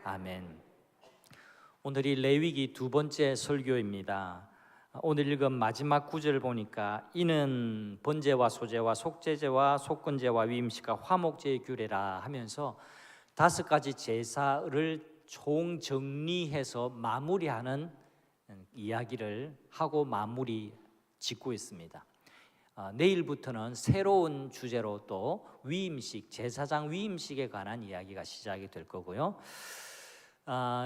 아멘. 오늘이 레위기 두 번째 설교입니다. 오늘 읽은 마지막 구절을 보니까 이는 번제와 소제와 속제제와 속건제와 위임식과 화목제의 규례라 하면서 5가지 제사를 총정리해서 마무리하는 이야기를 하고 마무리 짓고 있습니다. 내일부터는 새로운 주제로 또 위임식, 제사장 위임식에 관한 이야기가 시작이 될 거고요.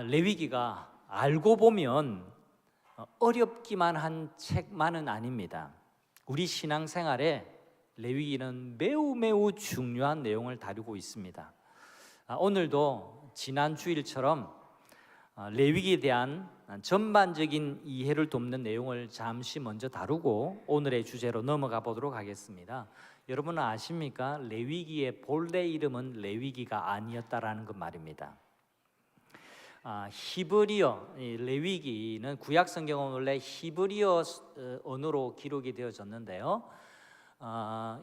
레위기가 알고 보면 어렵기만 한 책만은 아닙니다. 우리 신앙생활에 레위기는 매우 중요한 내용을 다루고 있습니다. 오늘도 지난 주일처럼 레위기에 대한 전반적인 이해를 돕는 내용을 잠시 먼저 다루고 오늘의 주제로 넘어가 보도록 하겠습니다. 여러분은 아십니까? 레위기의 본래 이름은 레위기가 아니었다라는 것 말입니다. 히브리어, 레위기는 구약 성경은 원래 히브리어 언어로 기록이 되어졌는데요.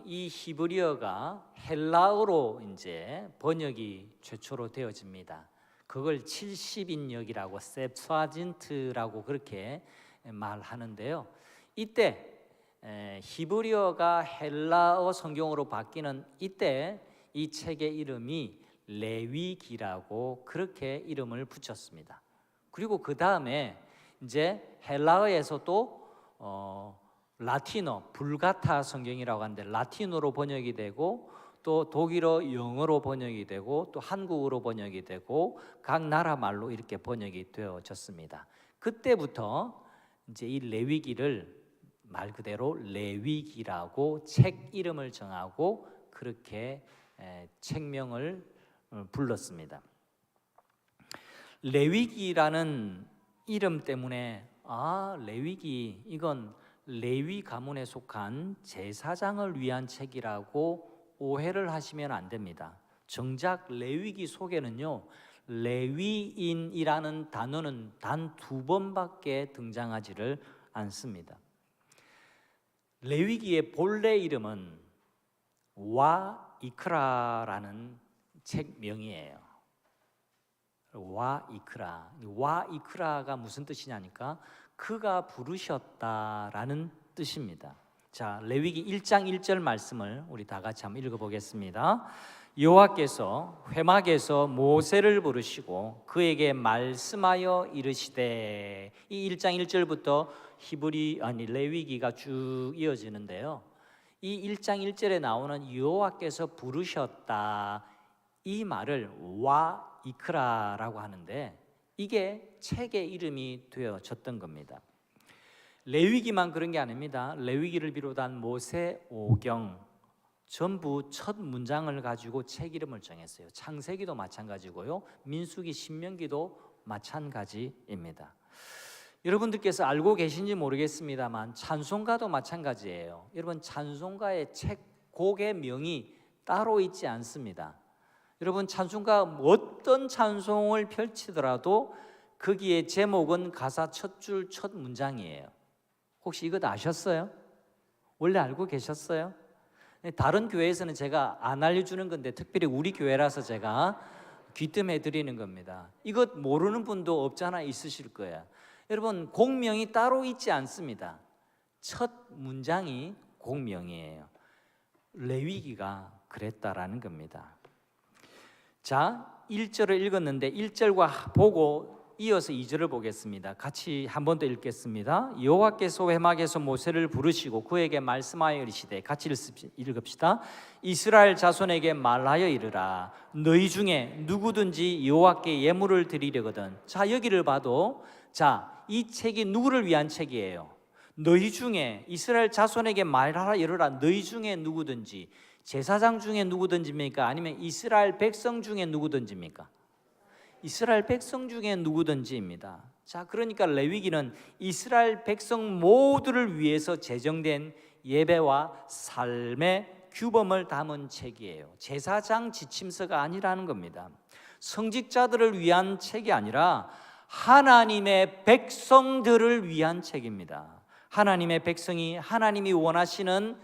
이 히브리어가 헬라어로 이제 번역이 최초로 되어집니다. 그걸 70인역이라고 셉투아진트라고 그렇게 말하는데요. 이때 히브리어가 헬라어 성경으로 바뀌는 이때 이 책의 이름이 레위기라고 그렇게 이름을 붙였습니다. 그리고 그 다음에 이제 헬라어에서 또 라틴어, 불가타 성경이라고 하는데 라틴어로 번역이 되고 또 독일어, 영어로 번역이 되고 또 한국어로 번역이 되고 각 나라 말로 이렇게 번역이 되어졌습니다. 그때부터 이제 이 레위기를 말 그대로 레위기라고 책 이름을 정하고 그렇게 책명을 불렀습니다. 레위기라는 이름 때문에 레위기 이건 레위 가문에 속한 제사장을 위한 책이라고 오해를 하시면 안 됩니다. 정작 레위기 속에는요, 레위인이라는 단어는 단 2번밖에 등장하지를 않습니다. 레위기의 본래 이름은 와이크라라는 책명이에요. 와이크라가 무슨 뜻이냐니까 그가 부르셨다라는 뜻입니다. 자, 레위기 1장 1절 말씀을 우리 다 같이 한번 읽어보겠습니다. 여호와께서 회막에서 모세를 부르시고 그에게 말씀하여 이르시되, 이 1장 1절부터 레위기가 쭉 이어지는데요. 이 1장 1절에 나오는 여호와께서 부르셨다, 이 말을 와이크라라고 하는데 이게 책의 이름이 되어졌던 겁니다. 레위기만 그런 게 아닙니다. 레위기를 비롯한 모세, 오경 전부 첫 문장을 가지고 책 이름을 정했어요. 창세기도 마찬가지고요, 민수기, 신명기도 마찬가지입니다. 여러분들께서 알고 계신지 모르겠습니다만 찬송가도 마찬가지예요. 여러분, 찬송가의 책 곡의 명이 따로 있지 않습니다. 여러분, 찬송가 어떤 찬송을 펼치더라도 거기에 제목은 가사 첫 줄 첫 문장이에요. 혹시 이거 아셨어요? 원래 알고 계셨어요? 다른 교회에서는 제가 안 알려주는 건데 특별히 우리 교회라서 제가 귀뜸해 드리는 겁니다. 이것 모르는 분도 없잖아 있으실 거예요. 여러분, 곡명이 따로 있지 않습니다. 첫 문장이 곡명이에요. 레위기가 그랬다라는 겁니다. 자, 1절을 읽었는데 1절과 보고 이어서 2절을 보겠습니다. 같이 한 번 더 읽겠습니다. 여호와께서 회막에서 모세를 부르시고 그에게 말씀하여 이르시되, 같이 읽읍시다. 이스라엘 자손에게 말하여 이르라. 너희 중에 누구든지 여호와께 예물을 드리려거든. 자, 여기를 봐도 이 책이 누구를 위한 책이에요? 너희 중에, 이스라엘 자손에게 말하라 이르라. 너희 중에 누구든지, 제사장 중에 누구든지입니까? 아니면 이스라엘 백성 중에 누구든지입니까? 이스라엘 백성 중에 누구든지입니다. 자, 그러니까 레위기는 이스라엘 백성 모두를 위해서 제정된 예배와 삶의 규범을 담은 책이에요. 제사장 지침서가 아니라는 겁니다. 성직자들을 위한 책이 아니라 하나님의 백성들을 위한 책입니다. 하나님의 백성이 하나님이 원하시는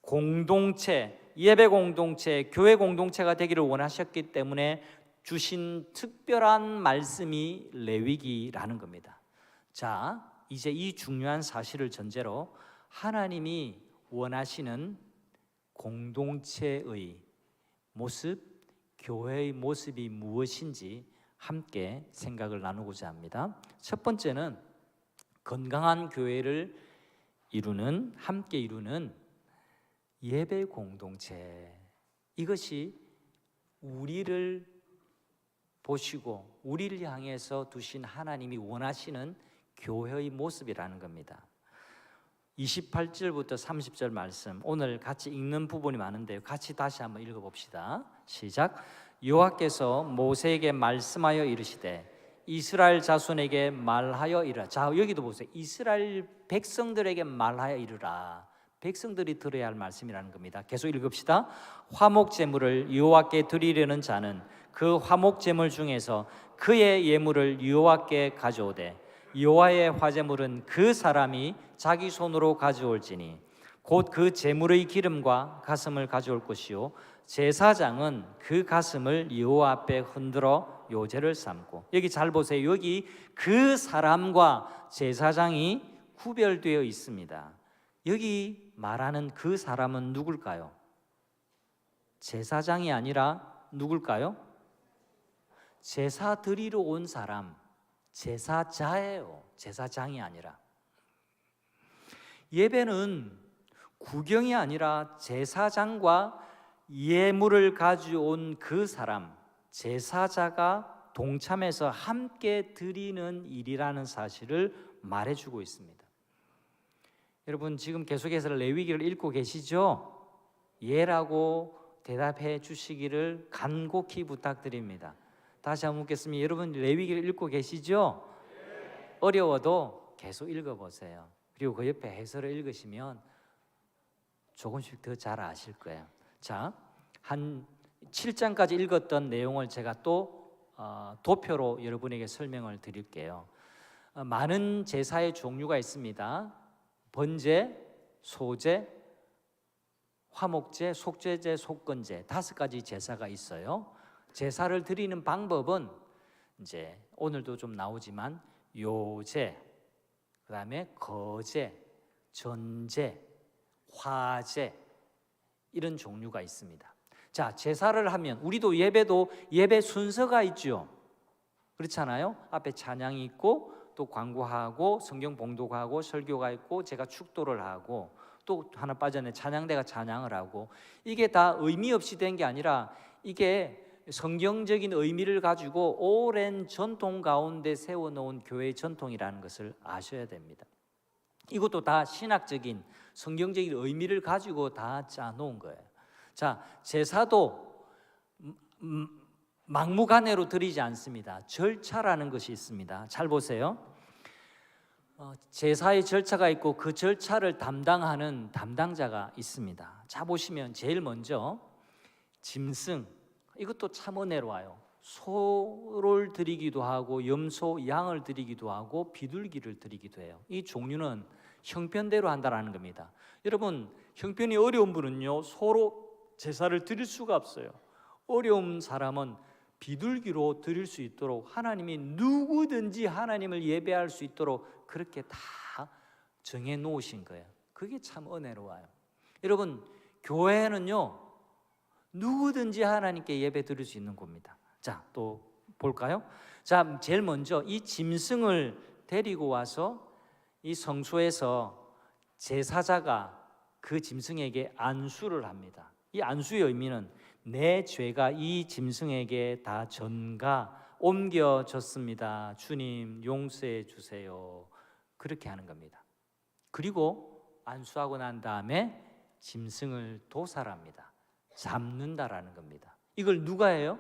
공동체, 예배 공동체, 교회 공동체가 되기를 원하셨기 때문에 주신 특별한 말씀이 레위기라는 겁니다. 자, 이제 이 중요한 사실을 전제로 하나님이 원하시는 공동체의 모습, 교회의 모습이 무엇인지 함께 생각을 나누고자 합니다. 첫 번째는 건강한 교회를 함께 이루는 예배 공동체. 이것이 우리를 보시고 우리를 향해서 두신 하나님이 원하시는 교회의 모습이라는 겁니다. 28절부터 30절 말씀, 오늘 같이 읽는 부분이 많은데요, 같이 다시 한번 읽어봅시다. 시작. 여호와께서 모세에게 말씀하여 이르시되 이스라엘 자손에게 말하여 이르라. 자, 여기도 보세요. 이스라엘 백성들에게 말하여 이르라. 백성들이 들어야 할 말씀이라는 겁니다. 계속 읽읍시다. 화목 제물을 여호와께 드리려는 자는 그 화목 제물 중에서 그의 예물을 여호와께 가져오되 여호와의 화제물은 그 사람이 자기 손으로 가져올지니 곧 그 제물의 기름과 가슴을 가져올 것이요 제사장은 그 가슴을 여호와 앞에 흔들어 요제를 삼고. 여기 잘 보세요. 여기 그 사람과 제사장이 구별되어 있습니다. 여기 말하는 그 사람은 누굴까요? 제사장이 아니라 누굴까요? 제사 드리러 온 사람, 제사자예요. 제사장이 아니라. 예배는 구경이 아니라 제사장과 예물을 가져온 그 사람, 제사자가 동참해서 함께 드리는 일이라는 사실을 말해주고 있습니다. 여러분, 지금 계속해서 레위기를 읽고 계시죠? 예라고 대답해 주시기를 간곡히 부탁드립니다. 다시 한번 묻겠습니다. 여러분, 레위기를 읽고 계시죠? 어려워도 계속 읽어보세요. 그리고 그 옆에 해설을 읽으시면 조금씩 더 잘 아실 거예요. 자, 한 7장까지 읽었던 내용을 제가 또 도표로 여러분에게 설명을 드릴게요. 많은 제사의 종류가 있습니다. 번제, 소제, 화목제, 속죄제, 속건제 5가지 제사가 있어요. 제사를 드리는 방법은 이제 오늘도 좀 나오지만 요제, 그다음에 거제, 전제, 화제 이런 종류가 있습니다. 자, 제사를 하면 우리도 예배도 예배 순서가 있죠. 그렇잖아요. 앞에 찬양이 있고 또 광고하고 성경 봉독하고 설교가 있고 제가 축도를 하고 또 하나 빠졌네. 찬양대가 찬양을 하고 이게 다 의미 없이 된 게 아니라 이게 성경적인 의미를 가지고 오랜 전통 가운데 세워놓은 교회의 전통이라는 것을 아셔야 됩니다. 이것도 다 신학적인 성경적인 의미를 가지고 다 짜놓은 거예요. 자, 제사도 막무가내로 드리지 않습니다. 절차라는 것이 있습니다. 잘 보세요. 제사의 절차가 있고 그 절차를 담당하는 담당자가 있습니다. 자, 보시면 제일 먼저 짐승, 이것도 참 은혜로워요. 소를 드리기도 하고 염소, 양을 드리기도 하고 비둘기를 드리기도 해요. 이 종류는 형편대로 한다라는 겁니다. 여러분, 형편이 어려운 분은요 소로 제사를 드릴 수가 없어요. 어려운 사람은 비둘기로 드릴 수 있도록 하나님이 누구든지 하나님을 예배할 수 있도록 그렇게 다 정해 놓으신 거예요. 그게 참 은혜로워요. 여러분, 교회는요 누구든지 하나님께 예배 드릴 수 있는 곳입니다. 자, 또 볼까요? 자, 제일 먼저 이 짐승을 데리고 와서 이 성소에서 제사자가 그 짐승에게 안수를 합니다. 이 안수의 의미는 내 죄가 이 짐승에게 다 전가 옮겨졌습니다. 주님 용서해 주세요. 그렇게 하는 겁니다. 그리고 안수하고 난 다음에 짐승을 도살합니다. 잡는다라는 겁니다. 이걸 누가 해요?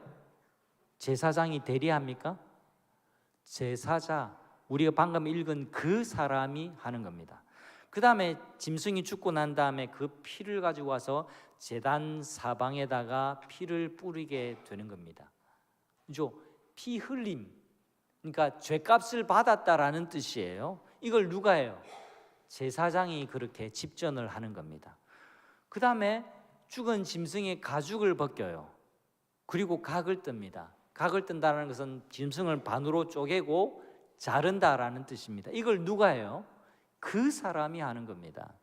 제사장이 대리합니까? 제사자, 우리가 방금 읽은 그 사람이 하는 겁니다. 그 다음에 짐승이 죽고 난 다음에 그 피를 가지고 와서 제단 사방에다가 피를 뿌리게 되는 겁니다. 피 흘림, 그러니까 죄값을 받았다라는 뜻이에요. 이걸 누가 해요? 제사장이 그렇게 집전을 하는 겁니다. 그 다음에 죽은 짐승의 가죽을 벗겨요. 그리고 각을 뜹니다. 각을 뜬다는 것은 짐승을 반으로 쪼개고 자른다라는 뜻입니다. 이걸 누가 해요? 그 사람이 하는 겁니다.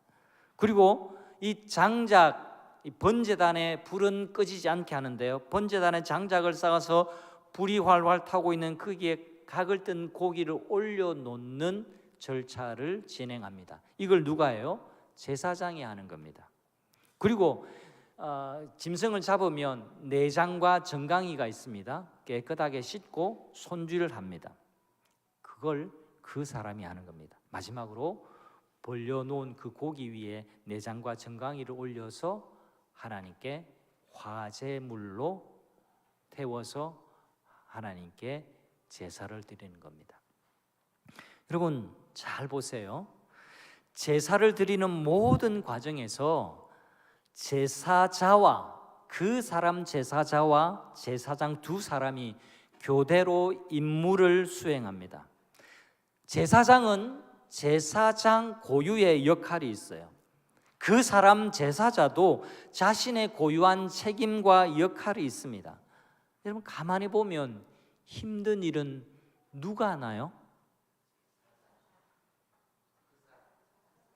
그리고 이 장작, 이 번제단에 불은 꺼지지 않게 하는데요, 번제단에 장작을 쌓아서 불이 활활 타고 있는 거기에 각을 뜬 고기를 올려놓는 절차를 진행합니다. 이걸 누가 해요? 제사장이 하는 겁니다. 그리고 짐승을 잡으면 내장과 정강이가 있습니다. 깨끗하게 씻고 손질을 합니다. 그걸 그 사람이 하는 겁니다. 마지막으로 벌려놓은 그 고기 위에 내장과 정강이를 올려서 하나님께 화제물로 태워서 하나님께 제사를 드리는 겁니다. 여러분 잘 보세요. 제사를 드리는 모든 과정에서 제사자와 그 사람 제사자와 제사장 두 사람이 교대로 임무를 수행합니다. 제사장은 제사장 고유의 역할이 있어요. 그 사람 제사자도 자신의 고유한 책임과 역할이 있습니다. 여러분 가만히 보면 힘든 일은 누가 하나요?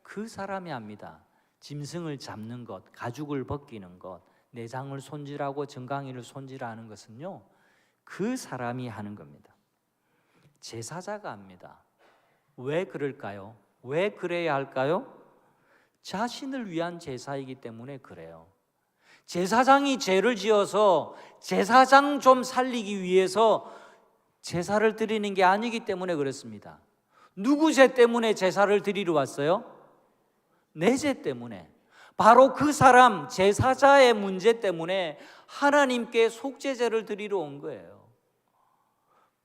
그 사람이 합니다. 짐승을 잡는 것, 가죽을 벗기는 것, 내장을 손질하고 정강이를 손질하는 것은요, 그 사람이 하는 겁니다. 제사자가 합니다. 왜 그럴까요? 왜 그래야 할까요? 자신을 위한 제사이기 때문에 그래요. 제사장이 죄를 지어서 제사장 좀 살리기 위해서 제사를 드리는 게 아니기 때문에 그렇습니다. 누구 죄 때문에 제사를 드리러 왔어요? 내 죄 때문에. 바로 그 사람 제사자의 문제 때문에 하나님께 속죄제를 드리러 온 거예요.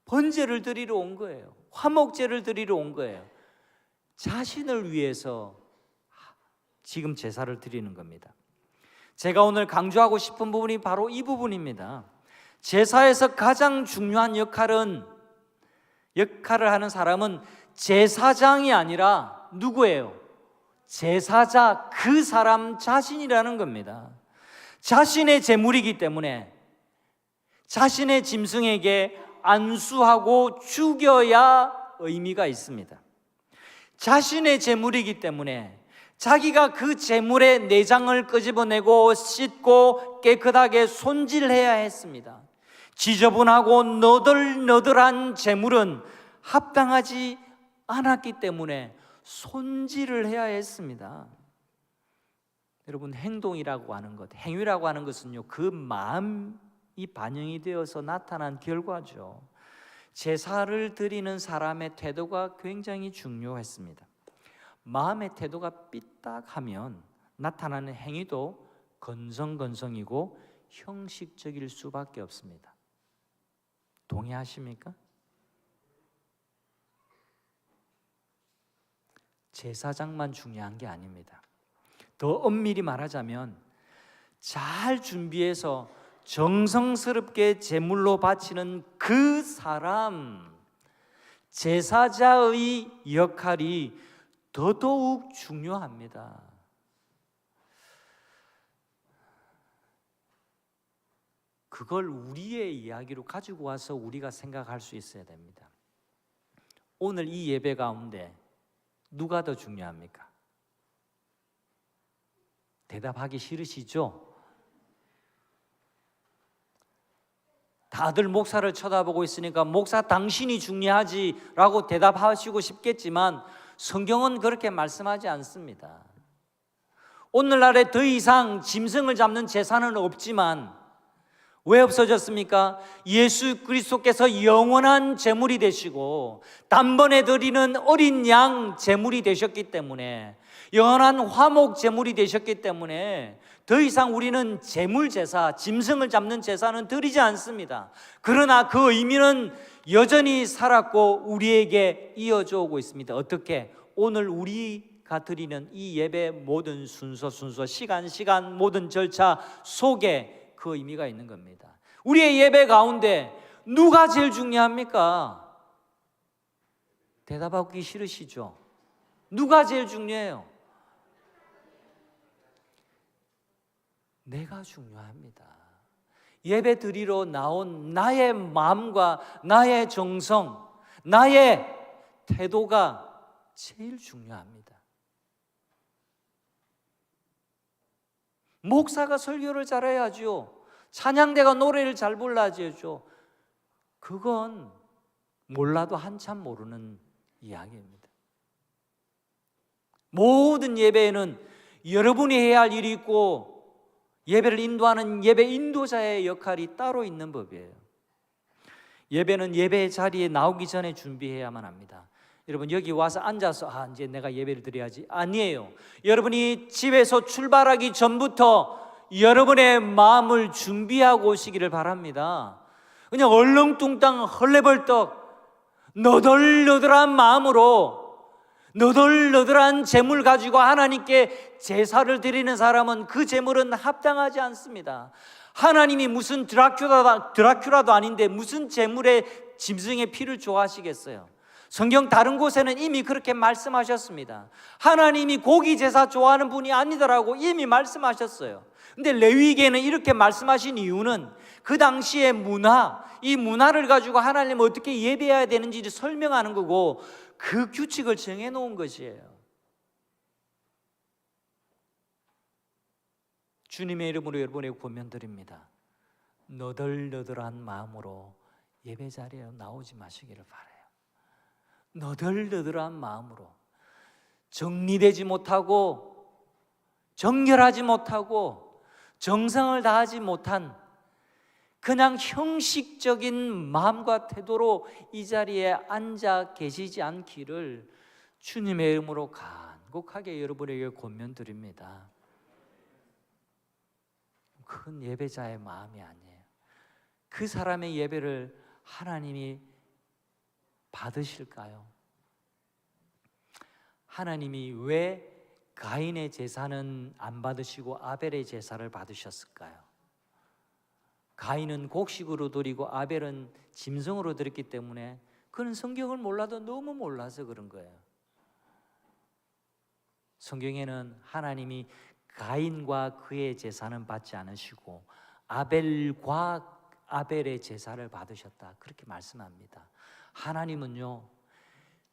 번제를 드리러 온 거예요. 화목제를 드리러 온 거예요. 자신을 위해서 지금 제사를 드리는 겁니다. 제가 오늘 강조하고 싶은 부분이 바로 이 부분입니다. 제사에서 가장 중요한 역할을 하는 사람은 제사장이 아니라 누구예요? 제사자 그 사람 자신이라는 겁니다. 자신의 제물이기 때문에 자신의 짐승에게 안수하고 죽여야 의미가 있습니다. 자신의 제물이기 때문에 자기가 그 제물의 내장을 끄집어내고 씻고 깨끗하게 손질해야 했습니다. 지저분하고 너덜너덜한 제물은 합당하지 않았기 때문에 손질을 해야 했습니다. 여러분 행동이라고 하는 것, 행위라고 하는 것은요, 그 마음이 반영이 되어서 나타난 결과죠. 제사를 드리는 사람의 태도가 굉장히 중요했습니다. 마음의 태도가 삐딱하면 나타나는 행위도 건성건성이고 형식적일 수밖에 없습니다. 동의하십니까? 제사장만 중요한 게 아닙니다. 더 엄밀히 말하자면 잘 준비해서 정성스럽게 제물로 바치는 그 사람 제사자의 역할이 더더욱 중요합니다. 그걸 우리의 이야기로 가지고 와서 우리가 생각할 수 있어야 됩니다. 오늘 이 예배 가운데 누가 더 중요합니까? 대답하기 싫으시죠? 다들 목사를 쳐다보고 있으니까 목사 당신이 중요하지라고 대답하시고 싶겠지만 성경은 그렇게 말씀하지 않습니다. 오늘날에 더 이상 짐승을 잡는 제사는 없지만 왜 없어졌습니까? 예수 그리스도께서 영원한 제물이 되시고 단번에 드리는 어린 양 제물이 되셨기 때문에, 영원한 화목 제물이 되셨기 때문에 더 이상 우리는 제물 제사, 짐승을 잡는 제사는 드리지 않습니다. 그러나 그 의미는 여전히 살았고 우리에게 이어져 오고 있습니다. 어떻게? 오늘 우리가 드리는 이 예배 모든 순서 시간 모든 절차 속에 그 의미가 있는 겁니다. 우리의 예배 가운데 누가 제일 중요합니까? 대답하기 싫으시죠? 누가 제일 중요해요? 내가 중요합니다. 예배 드리러 나온 나의 마음과 나의 정성, 나의 태도가 제일 중요합니다. 목사가 설교를 잘해야죠. 찬양대가 노래를 잘 불러야죠. 그건 몰라도 한참 모르는 이야기입니다. 모든 예배에는 여러분이 해야 할 일이 있고 예배를 인도하는 예배 인도자의 역할이 따로 있는 법이에요. 예배는 예배의 자리에 나오기 전에 준비해야만 합니다. 여러분 여기 와서 앉아서 이제 내가 예배를 드려야지, 아니에요. 여러분이 집에서 출발하기 전부터 여러분의 마음을 준비하고 오시기를 바랍니다. 그냥 얼렁뚱땅 헐레벌떡 너덜너덜한 마음으로 너덜너덜한 재물 가지고 하나님께 제사를 드리는 사람은 그 재물은 합당하지 않습니다. 하나님이 무슨 드라큘라도 아닌데 무슨 재물에 짐승의 피를 좋아하시겠어요? 성경 다른 곳에는 이미 그렇게 말씀하셨습니다. 하나님이 고기 제사 좋아하는 분이 아니더라고 이미 말씀하셨어요. 근데 레위기에는 이렇게 말씀하신 이유는 그 당시의 문화, 이 문화를 가지고 하나님을 어떻게 예배해야 되는지를 설명하는 거고 그 규칙을 정해놓은 것이에요. 주님의 이름으로 여러분에게 권면드립니다. 너덜너덜한 마음으로 예배 자리에 나오지 마시기를 바라요. 너덜너덜한 마음으로 정리되지 못하고 정결하지 못하고 정성을 다하지 못한 그냥 형식적인 마음과 태도로 이 자리에 앉아 계시지 않기를 주님의 이름으로 간곡하게 여러분에게 권면드립니다. 그건 예배자의 마음이 아니에요. 그 사람의 예배를 하나님이 받으실까요? 하나님이 왜 가인의 제사는 안 받으시고 아벨의 제사를 받으셨을까요? 가인은 곡식으로 드리고 아벨은 짐승으로 드렸기 때문에 그는 성경을 몰라도 너무 몰라서 그런 거예요. 성경에는 하나님이 가인과 그의 제사는 받지 않으시고 아벨과 아벨의 제사를 받으셨다, 그렇게 말씀합니다. 하나님은요,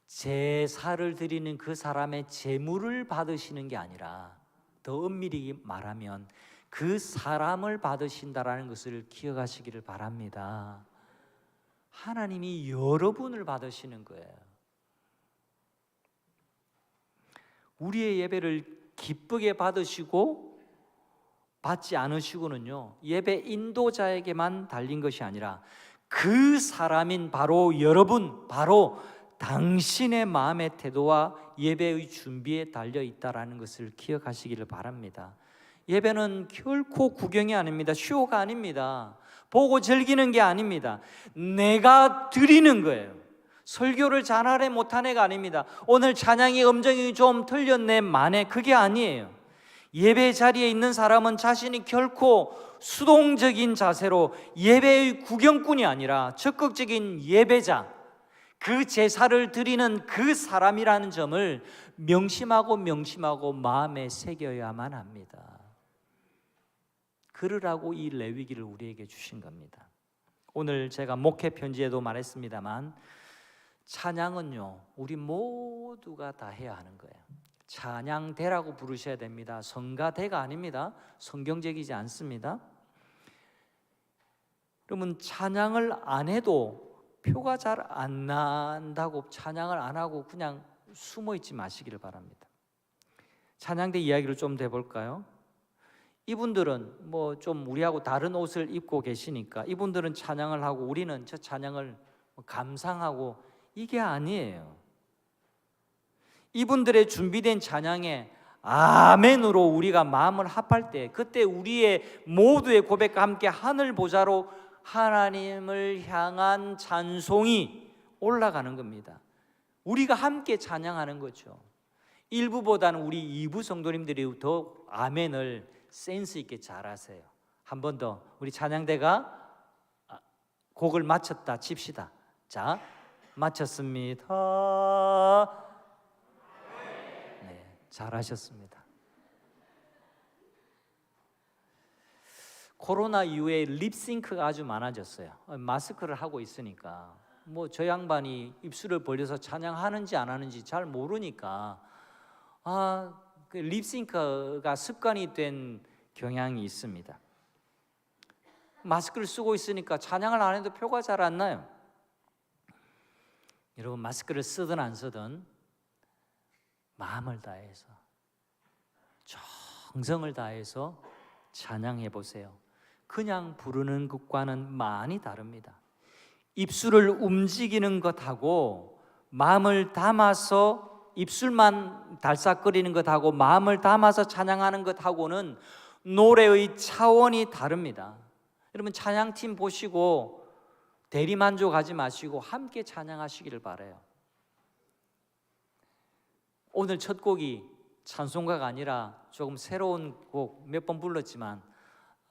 제사를 드리는 그 사람의 제물을 받으시는 게 아니라 더 엄밀히 말하면 그 사람을 받으신다라는 것을 기억하시기를 바랍니다. 하나님이 여러분을 받으시는 거예요. 우리의 예배를 기쁘게 받으시고 받지 않으시고는요, 예배 인도자에게만 달린 것이 아니라 그 사람인 바로 여러분, 바로 당신의 마음의 태도와 예배의 준비에 달려 있다라는 것을 기억하시기를 바랍니다. 예배는 결코 구경이 아닙니다. 쇼가 아닙니다. 보고 즐기는 게 아닙니다. 내가 드리는 거예요. 설교를 잘하래 못한 애가 아닙니다. 오늘 찬양의 음정이 좀 틀렸네 만에, 그게 아니에요. 예배 자리에 있는 사람은 자신이 결코 수동적인 자세로 예배의 구경꾼이 아니라 적극적인 예배자, 그 제사를 드리는 그 사람이라는 점을 명심하고 마음에 새겨야만 합니다. 그러라고 이 레위기를 우리에게 주신 겁니다. 오늘 제가 목회 편지에도 말했습니다만 찬양은요, 우리 모두가 다 해야 하는 거예요. 찬양대라고 부르셔야 됩니다. 성가대가 아닙니다. 성경적이지 않습니다. 그러면 찬양을 안 해도 표가 잘 안 난다고 찬양을 안 하고 그냥 숨어 있지 마시기를 바랍니다. 찬양대 이야기를 좀 더 해볼까요? 이분들은 뭐 좀 우리하고 다른 옷을 입고 계시니까 이분들은 찬양을 하고 우리는 저 찬양을 감상하고, 이게 아니에요. 이분들의 준비된 찬양에 아멘으로 우리가 마음을 합할 때, 그때 우리의 모두의 고백과 함께 하늘 보좌로 하나님을 향한 찬송이 올라가는 겁니다. 우리가 함께 찬양하는 거죠. 1부보다는 우리 2부 성도님들이 더 아멘을 센스 있게 잘하세요. 한 번 더 우리 찬양대가 곡을 마쳤다 칩시다. 자, 마쳤습니다. 네, 잘하셨습니다. 코로나 이후에 립싱크가 아주 많아졌어요. 마스크를 하고 있으니까 뭐 저 양반이 입술을 벌려서 찬양하는지 안 하는지 잘 모르니까 그 립싱크가 습관이 된 경향이 있습니다. 마스크를 쓰고 있으니까 찬양을 안 해도 표가 잘 안 나요. 여러분, 마스크를 쓰든 안 쓰든 마음을 다해서 정성을 다해서 찬양해 보세요. 그냥 부르는 것과는 많이 다릅니다. 입술을 움직이는 것하고 마음을 담아서 입술만 달싹거리는 것하고 마음을 담아서 찬양하는 것하고는 노래의 차원이 다릅니다. 여러분, 찬양팀 보시고 대리만족하지 마시고 함께 찬양하시기를 바라요. 오늘 첫 곡이 찬송가가 아니라 조금 새로운 곡 몇 번 불렀지만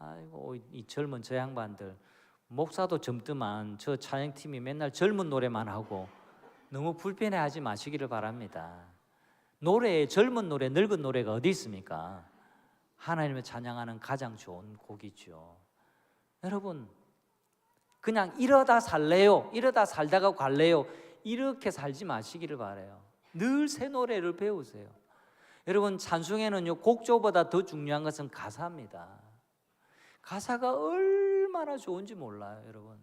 아이고, 이 젊은 저 양반들, 목사도 젊더만 저 찬양팀이 맨날 젊은 노래만 하고 너무 불편해하지 마시기를 바랍니다. 노래에 젊은 노래, 늙은 노래가 어디 있습니까? 하나님을 찬양하는 가장 좋은 곡이죠. 여러분, 그냥 이러다 살래요, 이러다 살다가 갈래요, 이렇게 살지 마시기를 바라요. 늘 새 노래를 배우세요. 여러분, 찬송에는요, 곡조보다 더 중요한 것은 가사입니다. 가사가 얼마나 좋은지 몰라요, 여러분.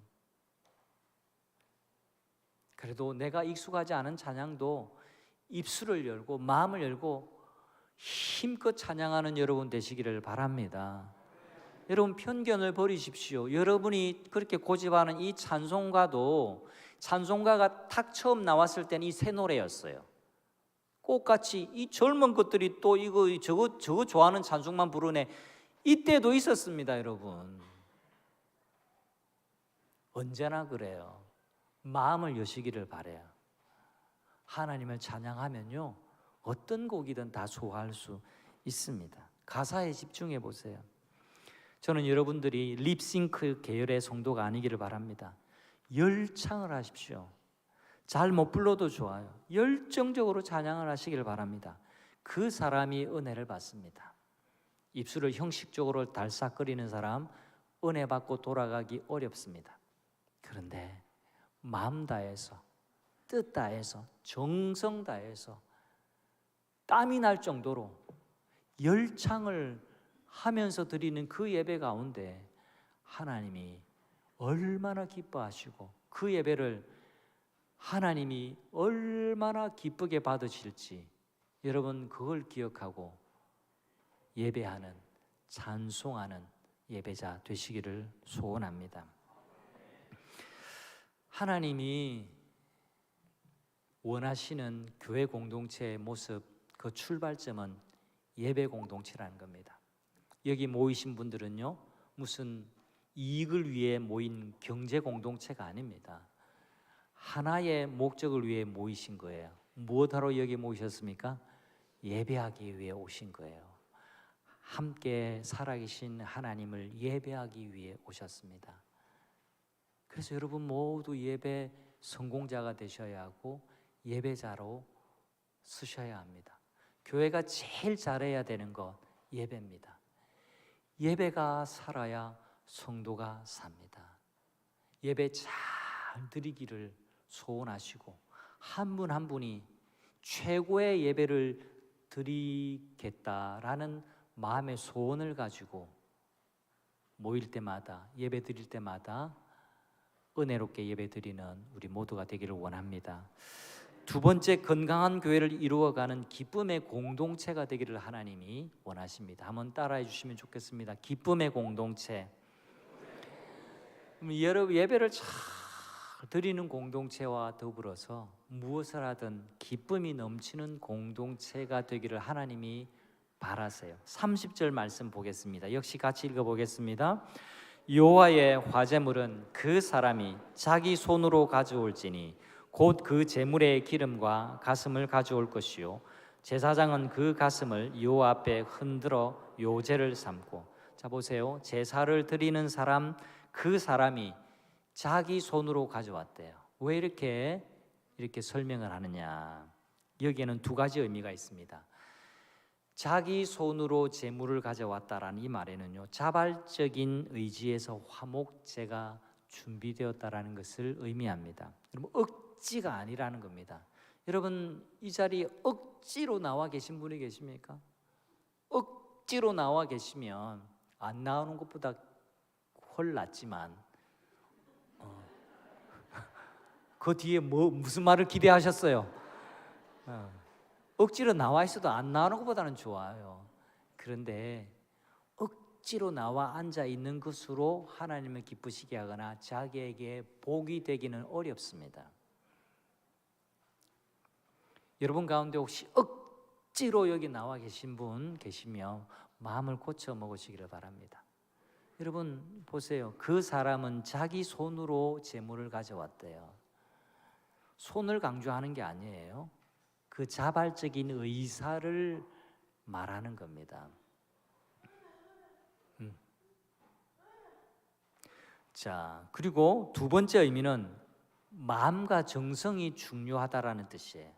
그래도 내가 익숙하지 않은 찬양도 입술을 열고 마음을 열고 힘껏 찬양하는 여러분 되시기를 바랍니다. 여러분, 편견을 버리십시오. 여러분이 그렇게 고집하는 이 찬송가도 찬송가가 탁 처음 나왔을 때는 이 새 노래였어요. 꽃같이 이 젊은 것들이 또 이거 저거 좋아하는 찬송만 부르네, 이때도 있었습니다. 여러분, 언제나 그래요. 마음을 여시기를 바라요. 하나님을 찬양하면요, 어떤 곡이든 다 소화할 수 있습니다. 가사에 집중해 보세요. 저는 여러분들이 립싱크 계열의 성도가 아니기를 바랍니다. 열창을 하십시오. 잘 못 불러도 좋아요. 열정적으로 찬양을 하시기를 바랍니다. 그 사람이 은혜를 받습니다. 입술을 형식적으로 달싹거리는 사람 은혜 받고 돌아가기 어렵습니다. 그런데 마음 다해서, 뜻 다해서, 정성 다해서 땀이 날 정도로 열창을 하면서 드리는 그 예배 가운데 하나님이 얼마나 기뻐하시고 그 예배를 하나님이 얼마나 기쁘게 받으실지 여러분, 그걸 기억하고 예배하는, 찬송하는 예배자 되시기를 소원합니다. 하나님이 원하시는 교회 공동체의 모습, 그 출발점은 예배 공동체라는 겁니다. 여기 모이신 분들은요, 무슨 이익을 위해 모인 경제 공동체가 아닙니다. 하나의 목적을 위해 모이신 거예요. 무엇하러 여기 모이셨습니까? 예배하기 위해 오신 거예요. 함께 살아계신 하나님을 예배하기 위해 오셨습니다. 그래서 여러분 모두 예배 성공자가 되셔야 하고 예배자로 쓰셔야 합니다. 교회가 제일 잘해야 되는 것 예배입니다. 예배가 살아야 성도가 삽니다. 예배 잘 드리기를 소원하시고 한 분 한 분이 최고의 예배를 드리겠다라는 마음의 소원을 가지고 모일 때마다, 예배 드릴 때마다 은혜롭게 예배 드리는 우리 모두가 되기를 원합니다. 두 번째, 건강한 교회를 이루어가는 기쁨의 공동체가 되기를 하나님이 원하십니다. 한번 따라해 주시면 좋겠습니다. 기쁨의 공동체. 여러분, 예배를 잘 드리는 공동체와 더불어서 무엇을 하든 기쁨이 넘치는 공동체가 되기를 하나님이 바라세요. 30절 말씀 보겠습니다. 역시 같이 읽어보겠습니다. 여호와의 화제물은 그 사람이 자기 손으로 가져올지니 곧 그 제물의 기름과 가슴을 가져올 것이요 제사장은 그 가슴을 여호와 앞에 흔들어 요제를 삼고. 자 보세요. 제사를 드리는 사람, 그 사람이 자기 손으로 가져왔대요. 왜 이렇게 설명을 하느냐? 여기에는 두 가지 의미가 있습니다. 자기 손으로 재물을 가져왔다라는 이 말에는요, 자발적인 의지에서 화목제가 준비되었다라는 것을 의미합니다. 여러분, 억지가 아니라는 겁니다. 여러분, 이 자리에 억지로 나와 계신 분이 계십니까? 억지로 나와 계시면 안 나오는 것보다 훨 낫지만 그 뒤에 무슨 말을 기대하셨어요? 억지로 나와 있어도 안 나오는 것보다는 좋아요. 그런데 억지로 나와 앉아 있는 것으로 하나님을 기쁘시게 하거나 자기에게 복이 되기는 어렵습니다. 여러분 가운데 혹시 억지로 여기 나와 계신 분 계시면 마음을 고쳐 먹으시기를 바랍니다. 여러분 보세요. 그 사람은 자기 손으로 재물을 가져왔대요. 손을 강조하는 게 아니에요. 그 자발적인 의사를 말하는 겁니다. 자, 그리고 두 번째 의미는 마음과 정성이 중요하다라는 뜻이에요.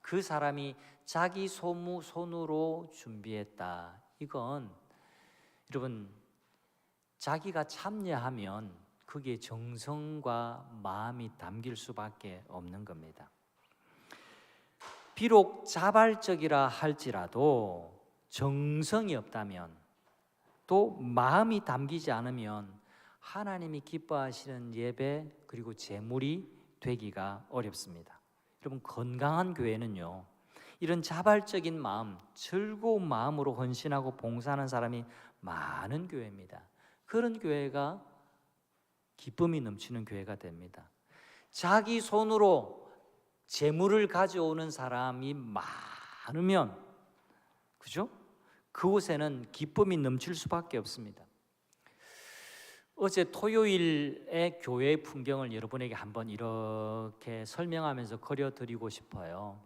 그 사람이 자기 손으로 준비했다. 이건 여러분 자기가 참여하면 그게 정성과 마음이 담길 수밖에 없는 겁니다. 비록 자발적이라 할지라도 정성이 없다면 또 마음이 담기지 않으면 하나님이 기뻐하시는 예배 그리고 제물이 되기가 어렵습니다. 여러분 건강한 교회는요, 이런 자발적인 마음, 즐거운 마음으로 헌신하고 봉사하는 사람이 많은 교회입니다. 그런 교회가 기쁨이 넘치는 교회가 됩니다. 자기 손으로 재물을 가져오는 사람이 많으면, 그죠? 그곳에는 기쁨이 넘칠 수밖에 없습니다. 어제 토요일의 교회의 풍경을 여러분에게 한번 이렇게 설명하면서 그려드리고 싶어요.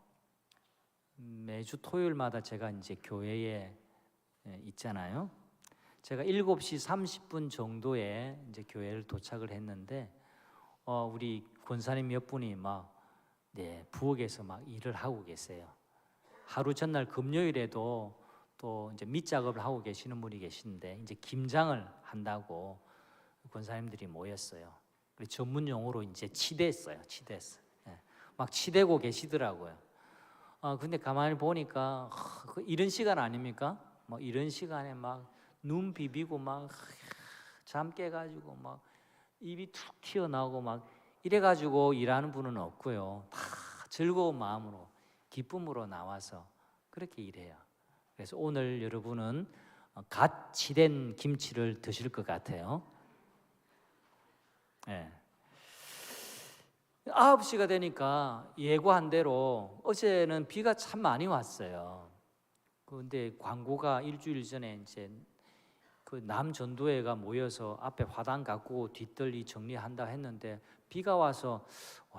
매주 토요일마다 제가 이제 교회에 있잖아요. 제가 7시 30분 정도에 이제 교회를 도착을 했는데 우리 권사님 몇 분이 부엌에서 막 일을 하고 계세요. 하루 전날 금요일에도 또 이제 밑작업을 하고 계시는 분이 계신데 이제 김장을 한다고 권사님들이 모였어요. 전문 용어로 이제 치대했어요. 막 치대고 계시더라고요. 근데 가만히 보니까 이런 시간 아닙니까? 이런 시간에 막 눈 비비고 막 잠 깨가지고 막 입이 툭 튀어나오고 막 이래가지고 일하는 분은 없고요. 다 즐거운 마음으로 기쁨으로 나와서 그렇게 일해요. 그래서 오늘 여러분은 갓 치댄 김치를 드실 것 같아요. 네. 9시가 되니까 예고한 대로 어제는 비가 참 많이 왔어요. 그런데 광고가 일주일 전에 이제 그 남전도회가 모여서 앞에 화단 가꾸고 뒷덜리 정리한다 했는데 비가 와서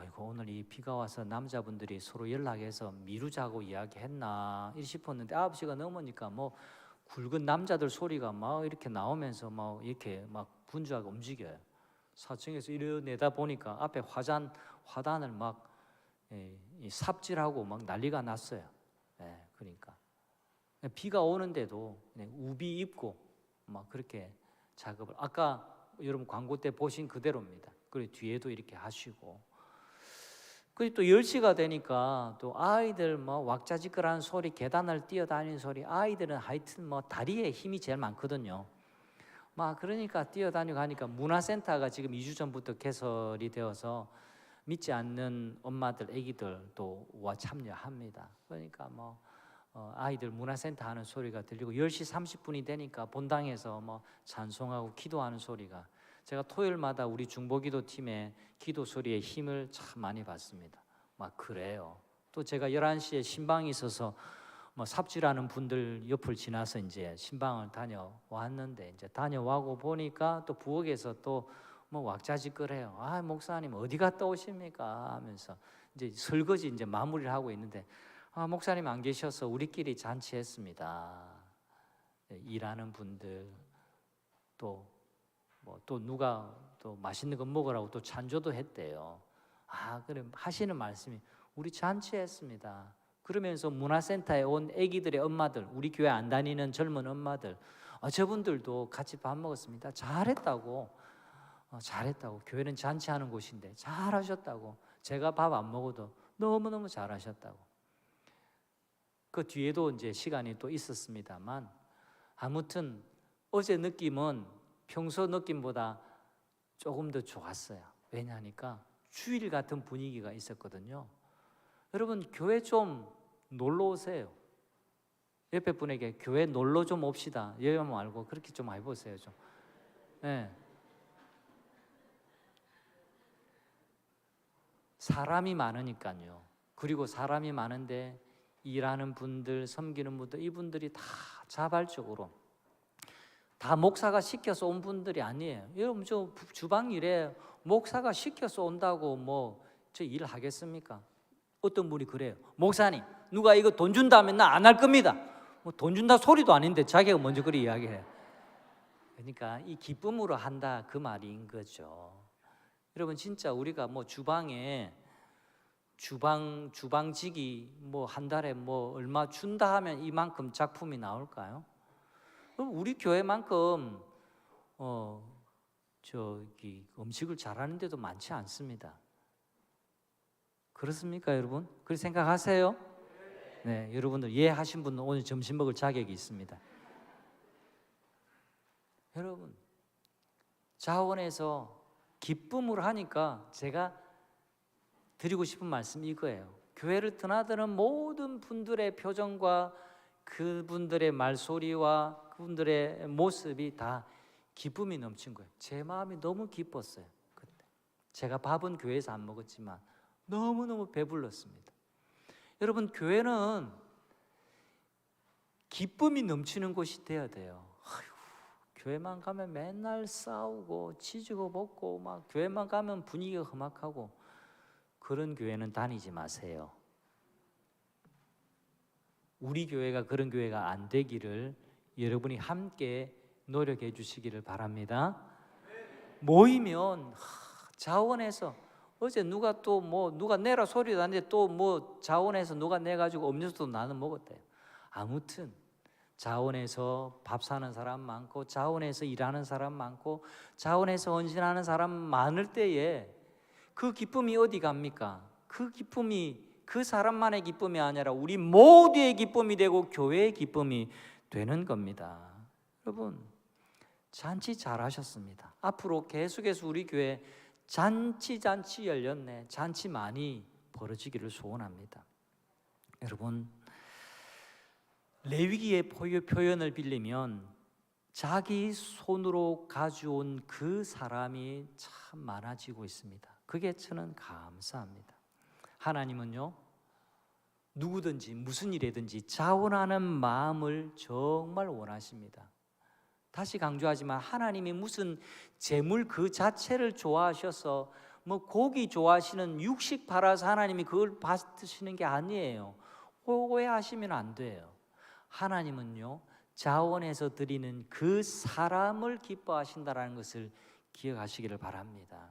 이거 오늘 이 비가 와서 남자분들이 서로 연락해서 미루자고 이야기했나 싶었는데 9시가 넘으니까 굵은 남자들 소리가 막 이렇게 나오면서 막 이렇게 막 분주하게 움직여요. 4층에서 이러 내다 보니까 앞에 화단을 막 삽질하고 막 난리가 났어요. 그러니까 비가 오는데도 우비 입고 막 그렇게 작업을 아까 여러분 광고 때 보신 그대로입니다. 그리고 뒤에도 이렇게 하시고 그리고 또 10시가 되니까 또 아이들 왁자지껄하는 소리, 계단을 뛰어다니는 소리, 아이들은 하여튼 다리에 힘이 제일 많거든요. 그러니까 뛰어다니고 하니까 문화센터가 지금 2주 전부터 개설이 되어서 믿지 않는 엄마들, 아기들도 와 참여합니다. 그러니까 아이들 문화센터 하는 소리가 들리고 10시 30분이 되니까 본당에서 찬송하고 기도하는 소리가 제가 토요일마다 우리 중보기도 팀의 기도 소리에 힘을 참 많이 받습니다. 그래요. 또 제가 11시에 신방이 있어서 삽질하는 분들 옆을 지나서 이제 신방을 다녀왔는데 이제 다녀와고 보니까 또 부엌에서 또 왁자지껄해요. 목사님 어디 갔다 오십니까? 하면서 이제 설거지 이제 마무리를 하고 있는데 목사님 안 계셔서 우리끼리 잔치했습니다. 일하는 분들 또 누가 또 맛있는 거 먹으라고 또 찬조도 했대요. 그래 하시는 말씀이 우리 잔치했습니다. 그러면서 문화센터에 온 아기들의 엄마들, 우리 교회 안 다니는 젊은 엄마들, 저분들도 같이 밥 먹었습니다. 잘했다고, 잘했다고. 교회는 잔치하는 곳인데 잘하셨다고. 제가 밥 안 먹어도 너무너무 잘하셨다고. 그 뒤에도 이제 시간이 또 있었습니다만, 아무튼 어제 느낌은 평소 느낌보다 조금 더 좋았어요. 왜냐하니까 주일 같은 분위기가 있었거든요. 여러분, 교회 좀 놀러 오세요. 옆에 분에게 교회 놀러 좀 옵시다. 여행 말고 그렇게 좀 해보세요. 좀. 네. 사람이 많으니까요. 그리고 사람이 많은데 일하는 분들, 섬기는 분들, 이분들이 다 자발적으로, 다 목사가 시켜서 온 분들이 아니에요. 여러분, 저 주방 일에 목사가 시켜서 온다고 뭐 저 일 하겠습니까? 어떤 분이 그래요. 목사님, 누가 이거 돈 준다면 나 안 할 겁니다. 뭐 돈 준다 소리도 아닌데 자기가 먼저 그렇게 이야기해요. 그러니까 이 기쁨으로 한다, 그 말인 거죠. 여러분, 진짜 우리가 뭐 주방에 주방직이 뭐 한 달에 뭐 얼마 준다 하면 이만큼 작품이 나올까요? 그럼 우리 교회만큼 저기 음식을 잘하는 데도 많지 않습니다. 그렇습니까, 여러분? 그렇게 생각하세요? 네, 여러분들 이해하신 분은 오늘 점심 먹을 자격이 있습니다. 여러분, 자원에서 기쁨으로 하니까 제가 드리고 싶은 말씀이 이거예요. 교회를 드나드는 모든 분들의 표정과 그분들의 말소리와 그분들의 모습이 다 기쁨이 넘친 거예요. 제 마음이 너무 기뻤어요. 그때 제가 밥은 교회에서 안 먹었지만 너무너무 배불렀습니다. 여러분, 교회는 기쁨이 넘치는 곳이 되어야 돼요. 교회만 가면 맨날 싸우고 치지고 먹고 막 교회만 가면 분위기가 험악하고 그런 교회는 다니지 마세요. 우리 교회가 그런 교회가 안 되기를 여러분이 함께 노력해 주시기를 바랍니다. 모이면 자원해서, 어제 누가 또 뭐 누가 내라 소리도 안 돼 또 뭐 자원해서 누가 내가지고 음료수도 나는 먹었대요. 아무튼 자원해서 밥 사는 사람 많고 자원해서 일하는 사람 많고 자원해서 헌신하는 사람 많을 때에 그 기쁨이 어디 갑니까? 그 기쁨이 그 사람만의 기쁨이 아니라 우리 모두의 기쁨이 되고 교회의 기쁨이 되는 겁니다. 여러분, 잔치 잘하셨습니다. 앞으로 계속해서 우리 교회 잔치 열렸네. 잔치 많이 벌어지기를 소원합니다. 여러분, 레위기의 표현을 빌리면 자기 손으로 가져온 그 사람이 참 많아지고 있습니다. 그게 저는 감사합니다. 하나님은요, 누구든지 무슨 일이든지 자원하는 마음을 정말 원하십니다. 다시 강조하지만 하나님이 무슨 재물 그 자체를 좋아하셔서 뭐 고기 좋아하시는 육식 팔아서 하나님이 그걸 받으시는 게 아니에요. 오해하시면 안 돼요. 하나님은요, 자원해서 드리는 그 사람을 기뻐하신다는 것을 기억하시기를 바랍니다.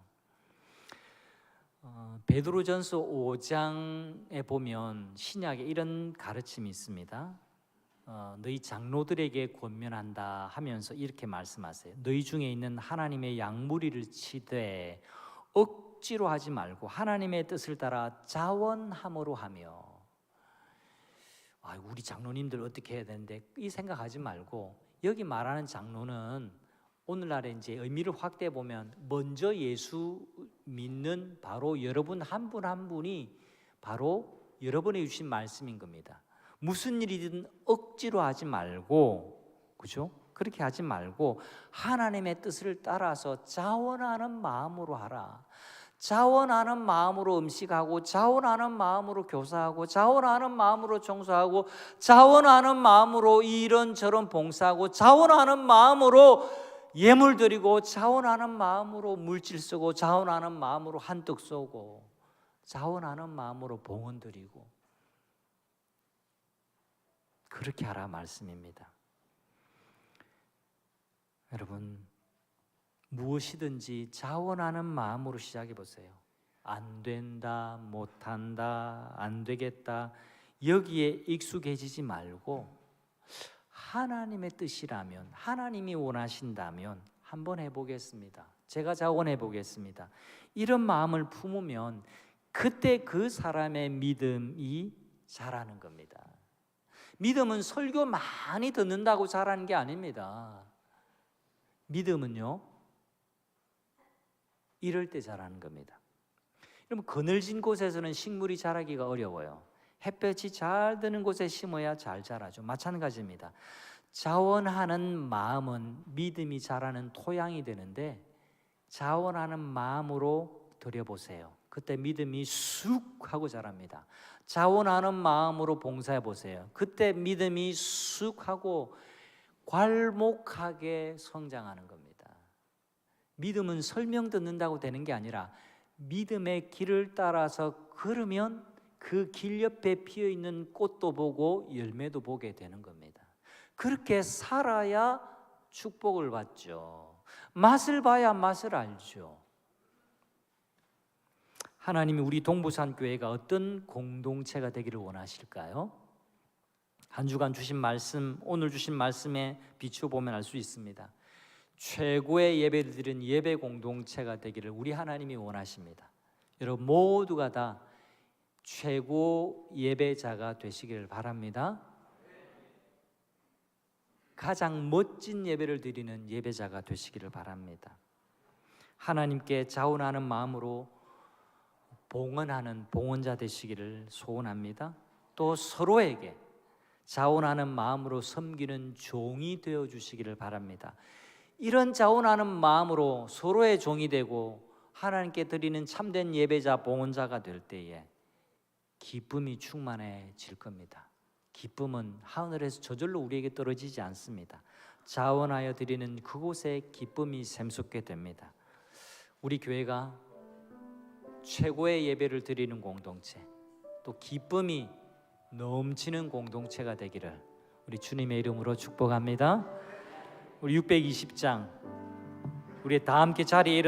베드로전서 5장에 보면 신약에 이런 가르침이 있습니다. 너희 장로들에게 권면한다 하면서 이렇게 말씀하세요. 너희 중에 있는 하나님의 양무리를 치되 억지로 하지 말고 하나님의 뜻을 따라 자원함으로 하며. 우리 장로님들 어떻게 해야 되는데 이 생각하지 말고, 여기 말하는 장로는 오늘날에 이제 의미를 확대해 보면 먼저 예수 믿는 바로 여러분 한 분 한 분이 바로 여러분이 주신 말씀인 겁니다. 무슨 일이든 억지로 하지 말고, 그죠? 그렇게 하지 말고 하나님의 뜻을 따라서 자원하는 마음으로 하라. 자원하는 마음으로 음식하고 자원하는 마음으로 교사하고 자원하는 마음으로 청소하고 자원하는 마음으로 이런저런 봉사하고 자원하는 마음으로 예물 드리고 자원하는 마음으로 물질 쓰고 자원하는 마음으로 한떡 쏘고 자원하는 마음으로 봉헌 드리고 그렇게 하라 말씀입니다. 여러분, 무엇이든지 자원하는 마음으로 시작해 보세요. 안 된다, 못한다, 안 되겠다 여기에 익숙해지지 말고 하나님의 뜻이라면, 하나님이 원하신다면 한번 해보겠습니다, 제가 자원해 보겠습니다, 이런 마음을 품으면 그때 그 사람의 믿음이 자라는 겁니다. 믿음은 설교 많이 듣는다고 자라는 게 아닙니다. 믿음은요, 이럴 때 자라는 겁니다. 여러분, 그늘진 곳에서는 식물이 자라기가 어려워요. 햇볕이 잘 드는 곳에 심어야 잘 자라죠. 마찬가지입니다. 자원하는 마음은 믿음이 자라는 토양이 되는데, 자원하는 마음으로 들여보세요. 그때 믿음이 쑥 하고 자랍니다. 자원하는 마음으로 봉사해 보세요. 그때 믿음이 쑥 하고 괄목하게 성장하는 겁니다. 믿음은 설명 듣는다고 되는 게 아니라 믿음의 길을 따라서 걸으면 그 길 옆에 피어 있는 꽃도 보고 열매도 보게 되는 겁니다. 그렇게 살아야 축복을 받죠. 맛을 봐야 맛을 알죠. 하나님이 우리 동부산 교회가 어떤 공동체가 되기를 원하실까요? 한 주간 주신 말씀, 오늘 주신 말씀에 비추어 보면 알 수 있습니다. 최고의 예배를 드리는 예배 공동체가 되기를 우리 하나님이 원하십니다. 여러분 모두가 다 최고 예배자가 되시기를 바랍니다. 가장 멋진 예배를 드리는 예배자가 되시기를 바랍니다. 하나님께 자원하는 마음으로 봉헌하는 봉헌자 되시기를 소원합니다. 또 서로에게 자원하는 마음으로 섬기는 종이 되어 주시기를 바랍니다. 이런 자원하는 마음으로 서로의 종이 되고 하나님께 드리는 참된 예배자 봉헌자가 될 때에 기쁨이 충만해질 겁니다. 기쁨은 하늘에서 저절로 우리에게 떨어지지 않습니다. 자원하여 드리는 그곳에 기쁨이 샘솟게 됩니다. 우리 교회가 최고의 예배를 드리는 공동체, 또 기쁨이 넘치는 공동체가 되기를 우리 주님의 이름으로 축복합니다. 우리 620장 우리 다 함께 자리에 일어나